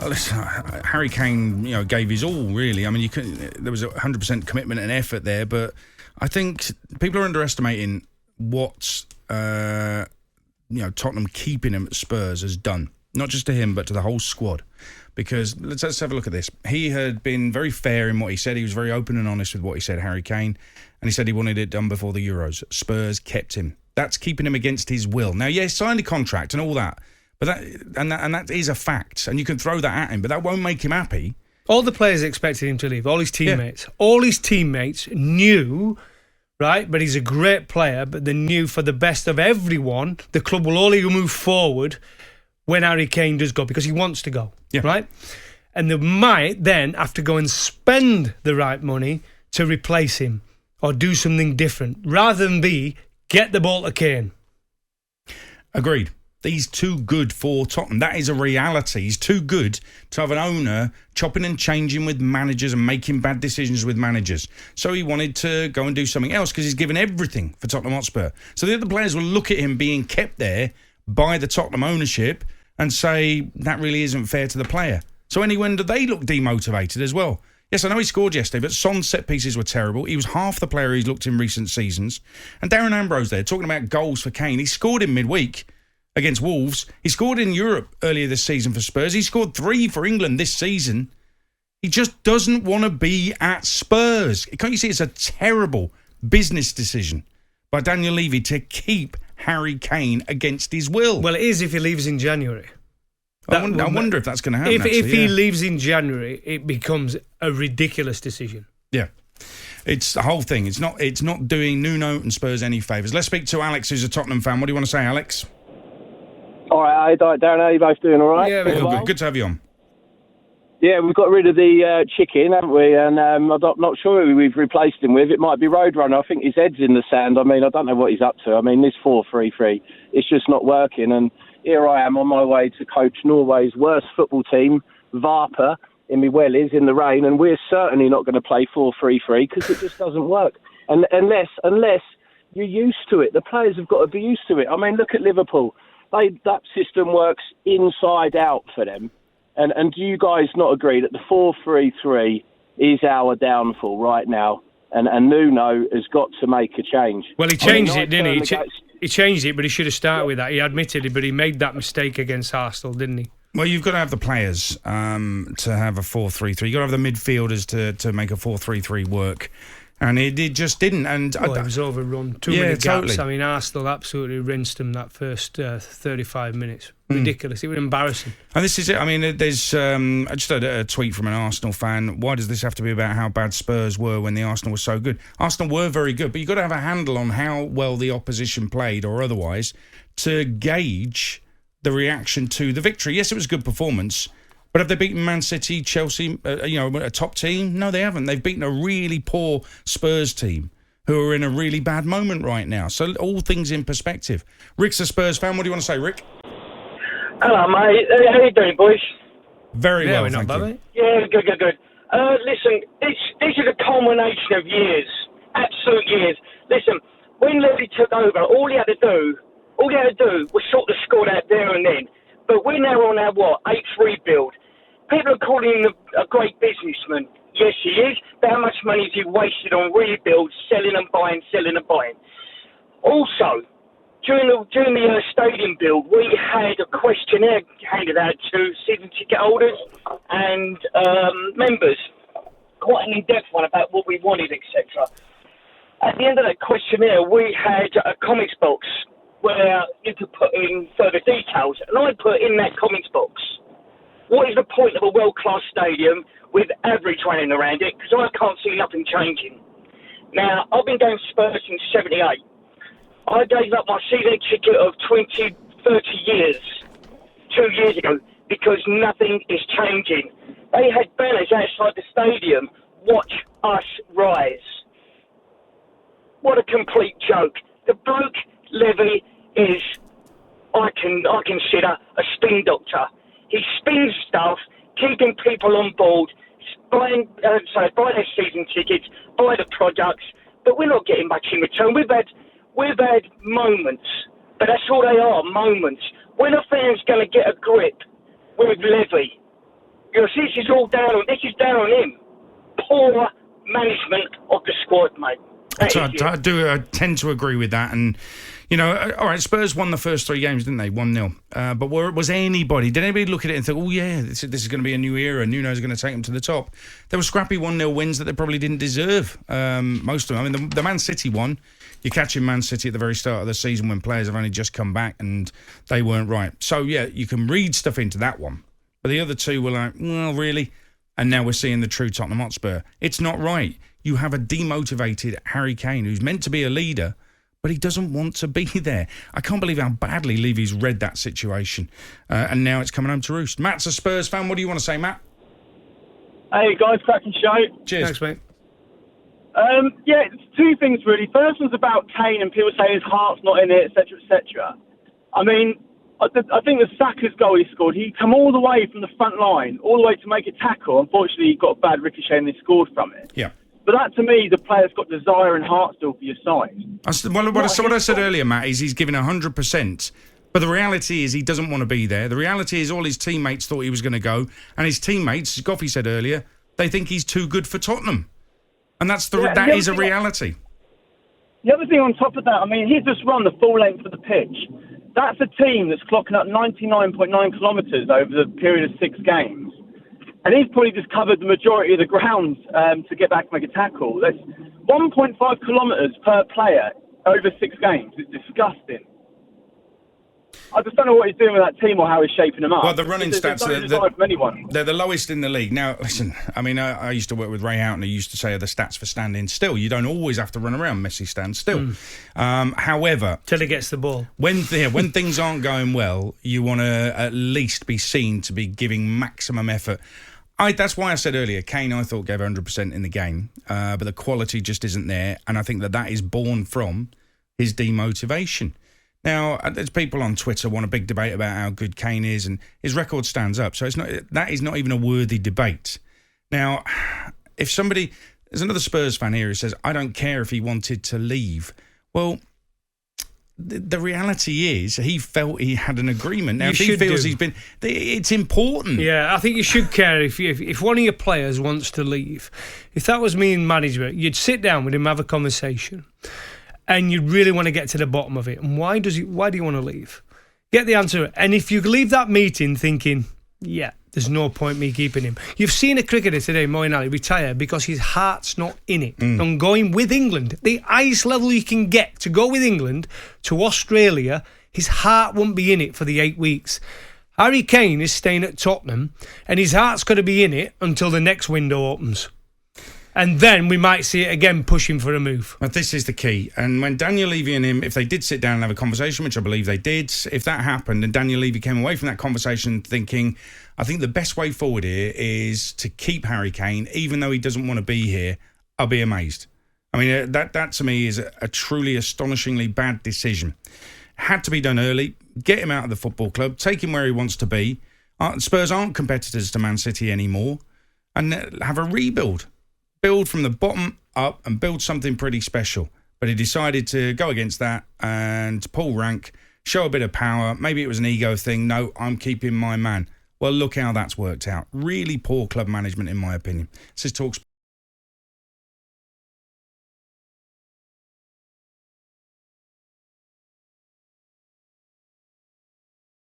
Listen, Harry Kane, gave his all. Really, I mean, there was 100% commitment and effort there, but I think people are underestimating what Tottenham keeping him at Spurs has done, not just to him but to the whole squad. Because let's have a look at this. He had been very fair in what he said. He was very open and honest with what he said, Harry Kane, and he said he wanted it done before the Euros. Spurs kept him. That's keeping him against his will. Now, he signed a contract and all that. But that is a fact, and you can throw that at him, but that won't make him happy. All the players expected him to leave, all his teammates. Yeah. All his teammates knew, right, but he's a great player, but they knew for the best of everyone, the club will only move forward when Harry Kane does go, because he wants to go, right? And they might then have to go and spend the right money to replace him or do something different, rather than get the ball to Kane. Agreed. He's too good for Tottenham. That is a reality. He's too good to have an owner chopping and changing with managers and making bad decisions with managers. So he wanted to go and do something else because he's given everything for Tottenham Hotspur. So the other players will look at him being kept there by the Tottenham ownership and say, that really isn't fair to the player. So when do they look demotivated as well? Yes, I know he scored yesterday, but Son's set pieces were terrible. He was half the player he's looked in recent seasons. And Darren Ambrose there, talking about goals for Kane. He scored in midweek against Wolves. He scored in Europe earlier this season for Spurs. He scored 3 for England this season. He just doesn't want to be at Spurs. Can't you see it's a terrible business decision by Daniel Levy to keep Harry Kane against his will? Well, it is if he leaves in January. I wonder if that's going to happen. If he leaves in January, it becomes a ridiculous decision. Yeah. It's the whole thing. It's not doing Nuno and Spurs any favours. Let's speak to Alex, who's a Tottenham fan. What do you want to say, Alex? All right, Darren, how are you both doing? All right? Yeah, good to have you on. Yeah, we've got rid of the chicken, haven't we? And I'm not sure who we've replaced him with. It might be Roadrunner. I think his head's in the sand. I mean, I don't know what he's up to. I mean, this 4-3-3, it's just not working. And here I am on my way to coach Norway's worst football team, Varpa, in my wellies in the rain, and we're certainly not going to play 4-3-3 because it just doesn't work. And unless you're used to it, the players have got to be used to it. I mean, look at Liverpool. That system works inside out for them. And do you guys not agree that the 4-3-3 is our downfall right now? And Nuno has got to make a change. Well, he changed it, didn't he? He changed it, but he should have started with that. He admitted it, but he made that mistake against Arsenal, didn't he? Well, you've got to have the players to have a 4-3-3. You've got to have the midfielders to make a 4-3-3 work. And it just didn't. And it was overrun. Too many gaps. Totally. I mean, Arsenal absolutely rinsed them that first 35 minutes. Ridiculous. It was embarrassing. And this is it. I mean, there's. I just heard a tweet from an Arsenal fan. Why does this have to be about how bad Spurs were when the Arsenal was so good? Arsenal were very good, but you've got to have a handle on how well the opposition played or otherwise to gauge the reaction to the victory. Yes, it was a good performance. But have they beaten Man City, Chelsea, a top team? No, they haven't. They've beaten a really poor Spurs team who are in a really bad moment right now. So all things in perspective. Rick's a Spurs fan. What do you want to say, Rick? Hello, mate. How you doing, boys? Very well, thank you. Yeah, good. Listen, this is a culmination of years, absolute years. Listen, when Levy took over, all he had to do was sort the squad out there and then. But we're now on our, 8th rebuild. People are calling him a great businessman. Yes, he is. But how much money has he wasted on rebuilds, selling and buying? Also, during the stadium build, we had a questionnaire handed out to season ticket holders and members. Quite an in-depth one about what we wanted, etc. At the end of that questionnaire, we had a comments box where you could put in further details. And I put in that comments box, what is the point of a world-class stadium with average running around it? Because I can't see nothing changing. Now, I've been going to Spurs since 78. I gave up my season ticket of 20, 30 years 2 years ago because nothing is changing. They had banners outside the stadium, watch us rise. What a complete joke. The bloke Levy is, I consider, a spin doctor. He spins stuff, keeping people on board, buy their season tickets, buy the products, but we're not getting much in return. We've had moments, but that's all they are, moments. When a fan's going to get a grip with Levy, Because this is down on him. Poor management of the squad, mate. I tend to agree with that. And, all right, Spurs won the first 3 games, didn't they? 1-0. But was anybody, did anybody look at it and think, oh, yeah, this is going to be a new era. Nuno's going to take them to the top? There were scrappy 1-0 wins that they probably didn't deserve, most of them. I mean, the Man City one, you're catching Man City at the very start of the season when players have only just come back and they weren't right. So, yeah, you can read stuff into that one. But the other 2 were like, well, really? And now we're seeing the true Tottenham Hotspur. It's not right. You have a demotivated Harry Kane who's meant to be a leader, but he doesn't want to be there. I can't believe how badly Levy's read that situation. And now it's coming home to roost. Matt's a Spurs fan. What do you want to say, Matt? Hey, guys, cracking show. Cheers. Thanks, mate. Yeah, it's 2 things, really. First one's about Kane and people saying his heart's not in it, etc., etc. I mean, I think the Saka's goal he scored, he come all the way from the front line, all the way to make a tackle. Unfortunately, he got a bad ricochet and they scored from it. Yeah. But that, to me, the player's got desire and heart still for your side. What I said earlier, Matt, is he's giving 100%. But the reality is he doesn't want to be there. The reality is all his teammates thought he was going to go. And his teammates, as Goffey said earlier, they think he's too good for Tottenham. And that is a reality. The other thing on top of that, I mean, he's just run the full length of the pitch. That's a team that's clocking up 99.9 kilometres over the period of 6 games. And he's probably just covered the majority of the ground to get back and make a tackle. That's 1.5 kilometres per player over 6 games. It's disgusting. I just don't know what he's doing with that team or how he's shaping them up. Well, the running stats, from anyone. They're the lowest in the league. Now, listen, I mean, I used to work with Ray Houghton, who used to say the stats for standing still. You don't always have to run around. Messi stands still. However... Till he gets the ball. When things aren't going well, you want to at least be seen to be giving maximum effort. That's why I said earlier, Kane, I thought, gave 100% in the game, but the quality just isn't there, and I think that is born from his demotivation. Now, there's people on Twitter want a big debate about how good Kane is, and his record stands up, so that is not even a worthy debate. Now, there's another Spurs fan here who says, I don't care if he wanted to leave. Well, the reality is he felt he had an agreement. Now, if he feels it's important. Yeah, I think you should care if one of your players wants to leave. If that was me in management, you'd sit down with him, have a conversation, and you really want to get to the bottom of it. And why do you want to leave? Get the answer. And if you leave that meeting thinking, yeah, there's no point me keeping him. You've seen a cricketer today, Moeen Ali, retire because his heart's not in it. And going with England, the highest level you can get to go with England to Australia, his heart won't be in it for the 8 weeks. Harry Kane is staying at Tottenham and his heart's got to be in it until the next window opens. And then we might see it again pushing for a move. But this is the key. And when Daniel Levy and him, if they did sit down and have a conversation, which I believe they did, if that happened and Daniel Levy came away from that conversation thinking, I think the best way forward here is to keep Harry Kane, even though he doesn't want to be here, I'll be amazed. I mean, that to me is a truly astonishingly bad decision. Had to be done early. Get him out of the football club. Take him where he wants to be. Spurs aren't competitors to Man City anymore. And have a rebuild. Build from the bottom up and build something pretty special. But he decided to go against that and pull rank, show a bit of power. Maybe it was an ego thing. No, I'm keeping my man. Well, look how that's worked out. Really poor club management, in my opinion. This is talkSPORT.